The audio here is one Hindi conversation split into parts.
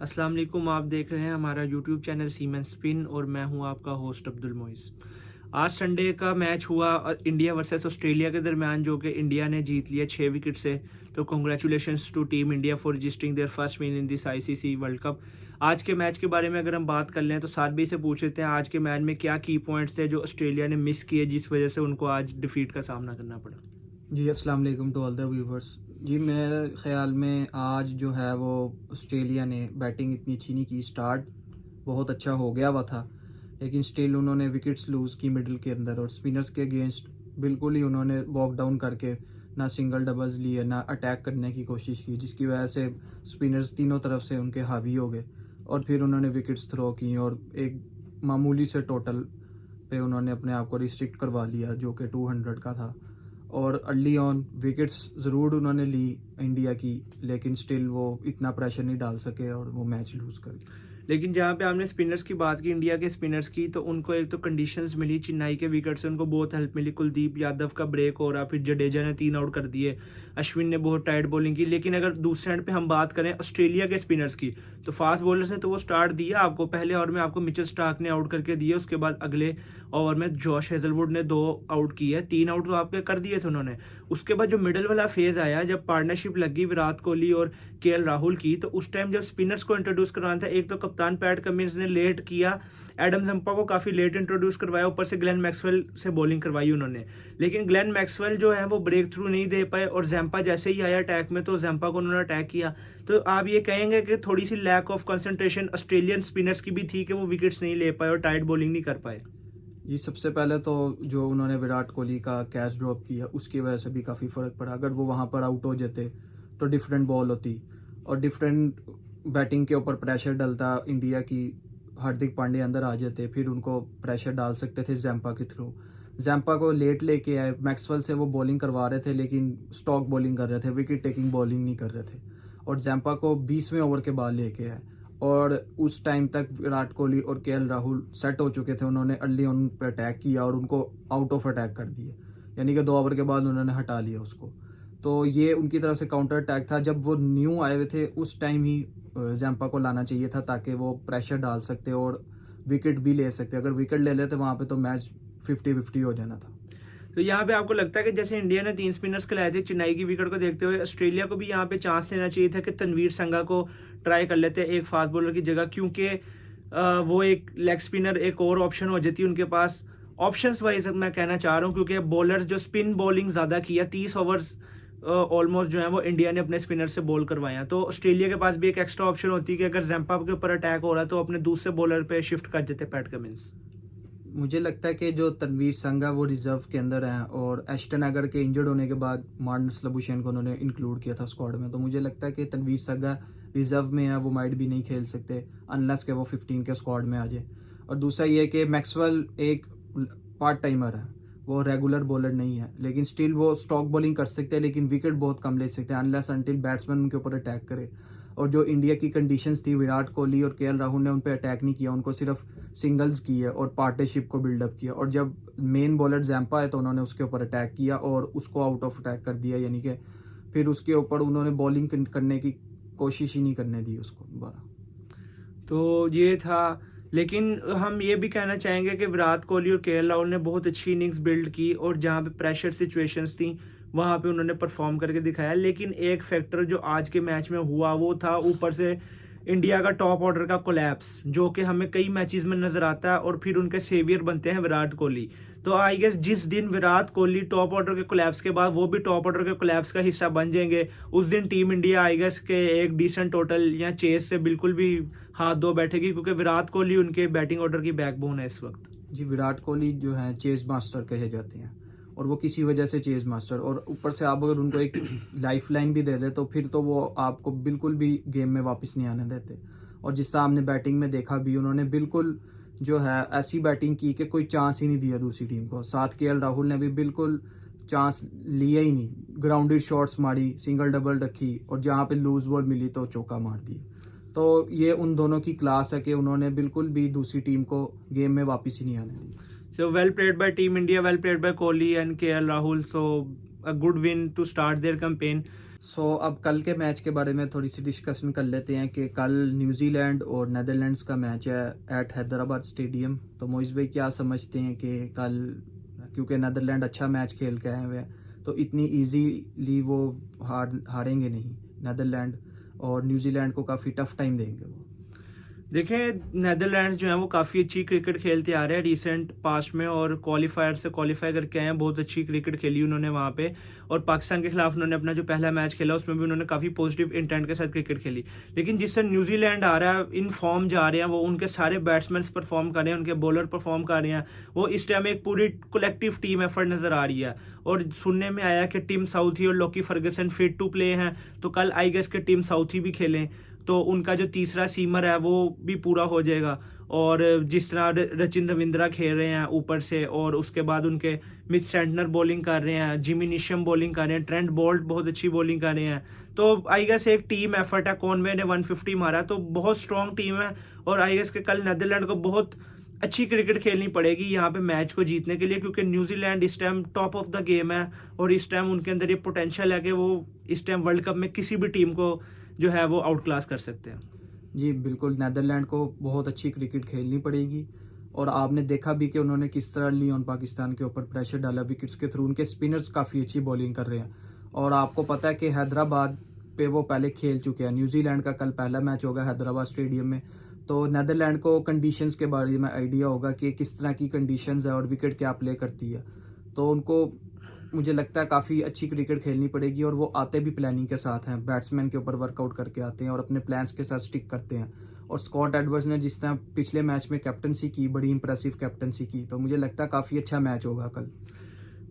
अस्सलाम वालेकुम। आप देख रहे हैं हमारा यूट्यूब चैनल सीमेंस स्पिन और मैं हूं आपका होस्ट अब्दुल मोइस। आज संडे का मैच हुआ और इंडिया वर्सेस ऑस्ट्रेलिया के दरमियान, जो कि इंडिया ने जीत लिया 6 विकेट से। तो congratulations to team India for registering their first win in this ICC world cup. आज के मैच के बारे में अगर हम बात कर लें तो साथ भी से पूछ लेते हैं आज के मैच में क्या की पॉइंट्स थे जो ऑस्ट्रेलिया ने मिस किए, जिस वजह से उनको आज डिफीट का सामना करना पड़ा। जी अस्सलाम वालेकुम टू ऑल द व्यूवर्स। जी मेरे ख़्याल में आज जो है वो ऑस्ट्रेलिया ने बैटिंग इतनी अच्छी नहीं की। स्टार्ट बहुत अच्छा हो गया हुआ था, लेकिन स्टिल उन्होंने विकेट्स लूज़ की मिडिल के अंदर, और स्पिनर्स के अगेंस्ट बिल्कुल ही उन्होंने वॉक डाउन करके ना सिंगल डबल्स लिए ना अटैक करने की कोशिश की, जिसकी वजह से स्पिनर्स तीनों तरफ से उनके हावी हो गए और फिर उन्होंने विकेट्स थ्रो की और एक मामूली से टोटल पे उन्होंने अपने आप को रिस्ट्रिक्ट करवा लिया जो कि 200 का था। और अर्ली ऑन विकेट्स ज़रूर उन्होंने ली इंडिया की, लेकिन स्टिल वो इतना प्रेशर नहीं डाल सके और वो मैच लूज़ कर गए। लेकिन जहाँ पे आपने स्पिनर्स की बात की, इंडिया के स्पिनर्स की, तो उनको एक तो कंडीशंस मिली, चेन्नई के विकेट से उनको बहुत हेल्प मिली। कुलदीप यादव का ब्रेक हो रहा, फिर जडेजा ने 3 आउट कर दिए, अश्विन ने बहुत टाइट बॉलिंग की। लेकिन अगर दूसरे एंड पे हम बात करें ऑस्ट्रेलिया के स्पिनर्स की, तो फास्ट बॉलर्स ने तो वो स्टार्ट दिया आपको। पहले ओवर में आपको मिचेल स्टार्क ने आउट करके दिए, उसके बाद अगले ओवर में जॉश हेजलवुड ने 2 आउट किए, 3 आउट तो आपके कर दिए थे उन्होंने। उसके बाद जो मिडल वाला फेज आया, जब पार्टनरशिप लगी विराट कोहली और केएल राहुल की, तो उस टाइम जब स्पिनर्स को इंट्रोड्यूस करवाना था, एक तो कप्तान पैट कमिंस ने लेट किया, एडम जंपा को काफ़ी लेट इंट्रोड्यूस करवाया, ऊपर से ग्लेन मैक्सवेल से बॉलिंग करवाई उन्होंने। लेकिन ग्लेन मैक्सवेल जो है वो ब्रेक थ्रू नहीं दे पाए, और जंपा जैसे ही आया अटैक में तो जंपा को उन्होंने अटैक किया। तो आप ये कहेंगे कि थोड़ी सी lack of concentration Australian spinners की भी थी कि वो विकेट्स नहीं ले पाए और टाइट बॉलिंग नहीं कर पाए। ये सबसे पहले तो जो उन्होंने विराट कोहली का कैच ड्रॉप किया उसकी वजह से भी काफ़ी फ़र्क पड़ा। अगर वो वहाँ पर आउट हो जाते तो डिफरेंट बॉल होती और डिफरेंट बैटिंग के ऊपर प्रेशर डलता इंडिया की। हार्दिक पांड्या अंदर आ जाते, फिर उनको प्रेशर डाल सकते थे जैम्पा के थ्रू। जैम्पा को लेट लेके आए, मैक्सवेल से वो बॉलिंग करवा रहे थे लेकिन स्टॉक बॉलिंग कर रहे थे, विकेट टेकिंग बॉलिंग नहीं कर रहे थे। और जैम्पा को 20वें ओवर के बाद लेके आए, और उस टाइम तक विराट कोहली और केएल राहुल सेट हो चुके थे। उन्होंने अर्ली ऑन पे अटैक किया और उनको आउट ऑफ अटैक कर दिए, यानी कि 2 ओवर के बाद उन्होंने हटा लिया उसको। तो ये उनकी तरफ से काउंटर अटैक था। जब वो न्यू आए हुए थे उस टाइम ही जैम्पा को लाना चाहिए था, ताकि वो प्रेशर डाल सकते और विकेट भी ले सकते। अगर विकेट ले लेते वहाँ पे तो मैच 50-50 हो जाना था। तो यहाँ पे आपको लगता है कि जैसे इंडिया ने 3 स्पिनर्स खिलाए थे, चेन्नई की विकेट को देखते हुए ऑस्ट्रेलिया को भी यहाँ पे चांस लेना चाहिए था कि तनवीर संगा को ट्राई कर लेते एक फास्ट बॉलर की जगह, क्योंकि वो एक लेग स्पिनर एक और ऑप्शन हो जाती है उनके पास। ऑप्शंस वाइज मैं कहना चाह रहा हूँ, क्योंकि बॉलर्स जो स्पिन बॉलिंग ज़्यादा किया, 30 ओवर्स ऑलमोस्ट जो है वो इंडिया ने अपने स्पिनर से बॉल करवाए हैं। तो ऑस्ट्रेलिया के पास भी एक एक्स्ट्रा ऑप्शन होती है कि अगर जैम्पा के ऊपर अटैक हो रहा है तो अपने दूसरे बॉलर पे शिफ्ट कर देते पैट कमिंस। मुझे लगता है कि जो तनवीर संगा वो रिजर्व के अंदर हैं, और एस्टन अगर के इंजर्ड होने के बाद मार्नस लबुशेन को उन्होंने इंक्लूड किया था स्क्वाड में। तो मुझे लगता है कि तनवीर संगा रिजर्व में है, वो माइट भी नहीं खेल सकते अनलेस के वो 15 के स्क्वाड में आ जाए। और दूसरा ये कि मैक्सवेल एक पार्ट टाइमर है, वो रेगुलर बॉलर नहीं है, लेकिन स्टिल वो स्टॉक बॉलिंग कर सकते हैं, लेकिन विकेट बहुत कम ले सकते हैं अनलेस अनटिल बैट्समैन उनके ऊपर अटैक करे। और जो इंडिया की कंडीशंस थी, विराट कोहली और केएल राहुल ने उन पर अटैक नहीं किया, उनको सिर्फ सिंगल्स किए और पार्टनरशिप को बिल्डअप किया। और जब मेन बॉलर जैम्पा है तो उन्होंने उसके ऊपर अटैक किया और उसको आउट ऑफ अटैक कर दिया, यानी कि फिर उसके ऊपर उन्होंने बॉलिंग करने की कोशिश ही नहीं करने दी उसको दोबारा। तो ये था। लेकिन हम ये भी कहना चाहेंगे कि विराट कोहली और केएल राहुल ने बहुत अच्छी इनिंग्स बिल्ड की, और जहाँ पे प्रेशर सिचुएशंस थी वहाँ पे उन्होंने परफॉर्म करके दिखाया। लेकिन एक फैक्टर जो आज के मैच में हुआ वो था ऊपर से इंडिया का टॉप ऑर्डर का कोलैप्स, जो कि हमें कई मैचेस में नजर आता है, और फिर उनके सेवियर बनते हैं विराट कोहली। तो आई गेस जिस दिन विराट कोहली टॉप ऑर्डर के कोलैप्स के बाद वो भी टॉप ऑर्डर के कोलैप्स का हिस्सा बन जाएंगे, उस दिन टीम इंडिया आई गेस के एक डिसेंट टोटल या चेस से बिल्कुल भी हाथ धो बैठेगी, क्योंकि विराट कोहली उनके बैटिंग ऑर्डर की बैकबोन है इस वक्त। जी विराट कोहली जो है चेज मास्टर कहे जाते हैं, और वो किसी वजह से चेज मास्टर, और ऊपर से आप अगर उनको एक लाइफ लाइन भी दे दे तो फिर तो वो आपको बिल्कुल भी गेम में वापस नहीं आने देते। और जिस तरह हमने बैटिंग में देखा भी, उन्होंने बिल्कुल जो है ऐसी बैटिंग की कि कोई चांस ही नहीं दिया दूसरी टीम को। साथ केएल राहुल ने भी बिल्कुल चांस लिया ही नहीं, ग्राउंडेड शॉट्स मारी, सिंगल डबल रखी, और जहाँ पे लूज बॉल मिली तो चौका मार दिया। तो ये उन दोनों की क्लास है कि उन्होंने बिल्कुल भी दूसरी टीम को गेम में वापस ही नहीं आने दी। So well played by Team India, well played by Kohli and KL Rahul. So a good win to start their campaign. अब कल के मैच के बारे में थोड़ी सी डिस्कशन कर लेते हैं कि कल न्यूजीलैंड और नेदरलैंड्स का मैच है एट हैदराबाद स्टेडियम। तो मोइज़ भाई क्या समझते हैं कि कल, क्योंकि नेदरलैंड अच्छा मैच खेल के आए हुए हैं, तो इतनी इजीली वो हारेंगे नहीं नेदरलैंड, और न्यूजीलैंड को काफ़ी टफ टाइम देंगे वो। देखें, नेदरलैंड्स जो है वो काफ़ी अच्छी क्रिकेट खेलते आ रहे हैं रिसेंट पास्ट में, और क्वालिफायर से क्वालिफाई करके आए हैं। बहुत अच्छी क्रिकेट खेली उन्होंने वहाँ पे, और पाकिस्तान के खिलाफ उन्होंने अपना जो पहला मैच खेला उसमें भी उन्होंने काफ़ी पॉजिटिव इंटेंट के साथ क्रिकेट खेली। लेकिन जिससे न्यूजीलैंड आ रहा है, इन फॉर्म जा रहे हैं वो, उनके सारे बैट्समैन परफॉर्म कर रहे हैं, उनके बॉलर परफॉर्म कर रहे हैं, वो इस टाइम एक पूरी कलेक्टिव टीम एफर्ट नज़र आ रही है। और सुनने में आया कि टिम साउथी और Lockie Ferguson fit to play हैं, तो कल आई गेस के टिम साउथी भी खेलें तो उनका जो तीसरा सीमर है वो भी पूरा हो जाएगा। और जिस तरह रचिन रविंद्रा खेल रहे हैं ऊपर से, और उसके बाद उनके मिच सेंटनर बॉलिंग कर रहे हैं, जिमी निशम बॉलिंग कर रहे हैं, ट्रेंट बोल्ट बहुत अच्छी बॉलिंग कर रहे हैं। तो आई गेस एक टीम एफर्ट है। कॉनवे ने 150 मारा, तो बहुत स्ट्रॉन्ग टीम है। और आई गेस के कल नेदरलैंड को बहुत अच्छी क्रिकेट खेलनी पड़ेगी यहाँ पे मैच को जीतने के लिए, क्योंकि न्यूजीलैंड इस time top of the game है, और इस टाइम उनके अंदर ये पोटेंशियल है कि वो इस टाइम वर्ल्ड कप में किसी भी टीम को जो है वो आउट क्लास कर सकते हैं। जी बिल्कुल, नेदरलैंड को बहुत अच्छी क्रिकेट खेलनी पड़ेगी। और आपने देखा भी कि उन्होंने किस तरह लियोन पाकिस्तान के ऊपर प्रेशर डाला विकेट्स के थ्रू। उनके स्पिनर्स काफ़ी अच्छी बॉलिंग कर रहे हैं, और आपको पता है कि हैदराबाद पे वो पहले खेल चुके हैं। न्यूजीलैंड का कल पहला मैच होगा हैदराबाद स्टेडियम में, तो नेदरलैंड को कंडीशंस के बारे में आइडिया होगा कि किस तरह की कंडीशंस है और विकेट क्या प्ले करती है। तो उनको मुझे लगता है काफ़ी अच्छी क्रिकेट खेलनी पड़ेगी, और वो आते भी प्लानिंग के साथ हैं, बैट्समैन के ऊपर वर्कआउट करके आते हैं और अपने प्लान्स के साथ स्टिक करते हैं। और स्कॉट एडवर्ड्स ने जिस तरह पिछले मैच में कैप्टनसी की, बड़ी इंप्रेसिव कैप्टनसी की, तो मुझे लगता है काफ़ी अच्छा मैच होगा कल।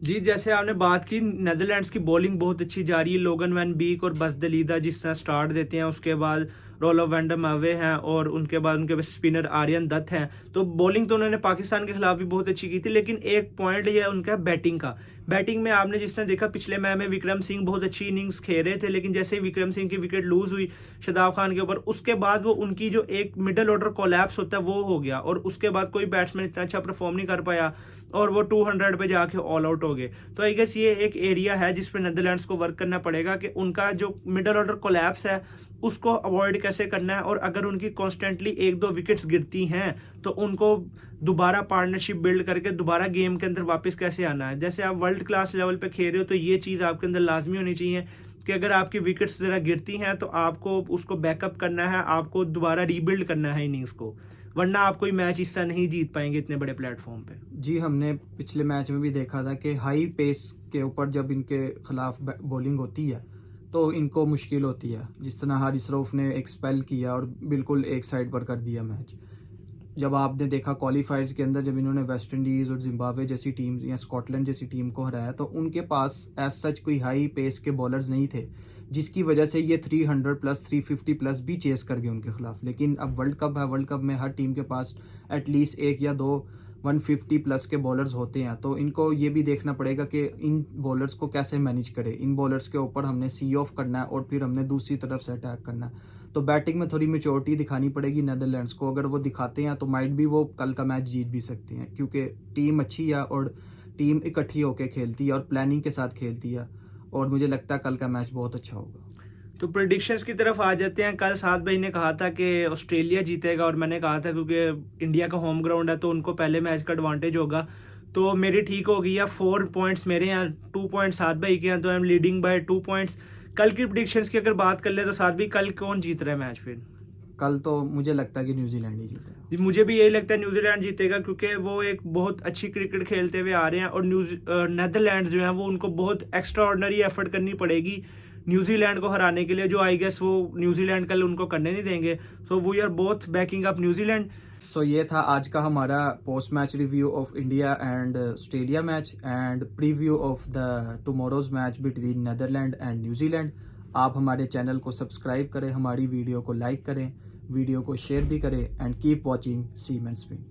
जी, जैसे आपने बात की, नेदरलैंड्स की बॉलिंग बहुत अच्छी जा रही है। लोगन वैन बीक और बस दलीदा जिस तरह स्टार्ट देते हैं, उसके बाद रोलो वैंडम अवे हैं, और उनके बाद उनके स्पिनर आर्यन दत्त हैं। तो बॉलिंग तो उन्होंने पाकिस्तान के खिलाफ भी बहुत अच्छी की थी, लेकिन एक पॉइंट ये है उनका बैटिंग का। बैटिंग में आपने जिस तरह देखा, पिछले मैच में विक्रम सिंह बहुत अच्छी इनिंग्स खेल रहे थे, लेकिन जैसे ही विक्रम सिंह की विकेट लूज हुई शदाब खान के ऊपर, उसके बाद वो उनकी जो एक मिडल ऑर्डर कोलैप्स होता है वो हो गया, और उसके बाद कोई बैट्समैन इतना अच्छा परफॉर्म नहीं कर पाया, और वो 200 पे जाके ऑल आउट हो गए। तो आई गेस ये एक एरिया है जिस पे नेदरलैंड्स को वर्क करना पड़ेगा कि उनका जो मिडल ऑर्डर कोलैप्स है उसको अवॉइड कैसे करना है, और अगर उनकी कॉन्स्टेंटली 1-2 विकेट्स गिरती हैं तो उनको दोबारा पार्टनरशिप बिल्ड करके दोबारा गेम के अंदर वापस कैसे आना है। जैसे आप वर्ल्ड क्लास लेवल पे खेल रहे हो, तो ये चीज़ आपके अंदर लाजमी होनी चाहिए कि अगर आपकी विकेट्स ज़रा गिरती हैं तो आपको उसको बैकअप करना है, आपको दोबारा रीबिल्ड करना है इनिंग्स को, वरना आप कोई मैच इससे नहीं जीत पाएंगे इतने बड़े प्लेटफॉर्म पे। जी, हमने पिछले मैच में भी देखा था कि हाई पेस के ऊपर जब इनके खिलाफ बॉलिंग होती है तो इनको मुश्किल होती है। जिस तरह हारिस रऊफ ने एक स्पेल किया और बिल्कुल एक साइड पर कर दिया मैच। जब आपने देखा क्वालिफायर्स के अंदर, जब इन्होंने वेस्ट इंडीज़ और जिम्बाब्वे जैसी टीम या स्कॉटलैंड जैसी टीम को हराया, तो उनके पास एज सच कोई हाई पेस के बॉलर्स नहीं थे, जिसकी वजह से ये 300 प्लस 350 प्लस भी चेस कर गए उनके खिलाफ। लेकिन अब वर्ल्ड कप है, वर्ल्ड कप में हर टीम के पास एटलीस्ट एक या दो 150 प्लस के बॉलर्स होते हैं, तो इनको ये भी देखना पड़ेगा कि इन बॉलर्स को कैसे मैनेज करें। इन बॉलर्स के ऊपर हमने सी ऑफ करना है और फिर हमने दूसरी तरफ से अटैक करना है। तो बैटिंग में थोड़ी मेच्योरिटी दिखानी पड़ेगी नेदरलैंड्स को। अगर वो दिखाते हैं तो माइट भी वो कल का मैच जीत भी सकते हैं, क्योंकि टीम अच्छी है और टीम इकट्ठी होकर खेलती है और प्लानिंग के साथ खेलती है, और मुझे लगता है कल का मैच बहुत अच्छा होगा। तो प्रेडिक्शंस की तरफ आ जाते हैं। कल साद भाई ने कहा था कि ऑस्ट्रेलिया जीतेगा, और मैंने कहा था क्योंकि इंडिया का होम ग्राउंड है तो उनको पहले मैच का एडवांटेज होगा। तो मेरी ठीक हो गई है। 4 पॉइंट्स मेरे यहाँ, 2 पॉइंट साद भाई के हैं, तो I am leading by 2 points. कल की प्रेडिक्शंस की अगर बात कर ले तो साद भाई कल कौन जीत रहा है मैच? फिर कल तो मुझे लगता है कि न्यूजीलैंड ही जीतेगा। मुझे भी यही लगता है न्यूजीलैंड जीतेगा, क्योंकि वो एक बहुत अच्छी क्रिकेट खेलते हुए आ रहे हैं, और नेदरलैंड जो है वो उनको बहुत एक्स्ट्रा ऑर्डिनरी एफर्ट करनी पड़ेगी न्यूजीलैंड को हराने के लिए, जो आई गेस वो न्यूजीलैंड कल उनको करने नहीं देंगे। So we are both backing up New Zealand. So ये था आज का हमारा post match review of India and Australia match and preview of the tomorrow's match between Netherland and New Zealand. आप हमारे चैनल को सब्सक्राइब करें, हमारी वीडियो को लाइक करें, वीडियो को शेयर भी करें, and keep watching seamen spin.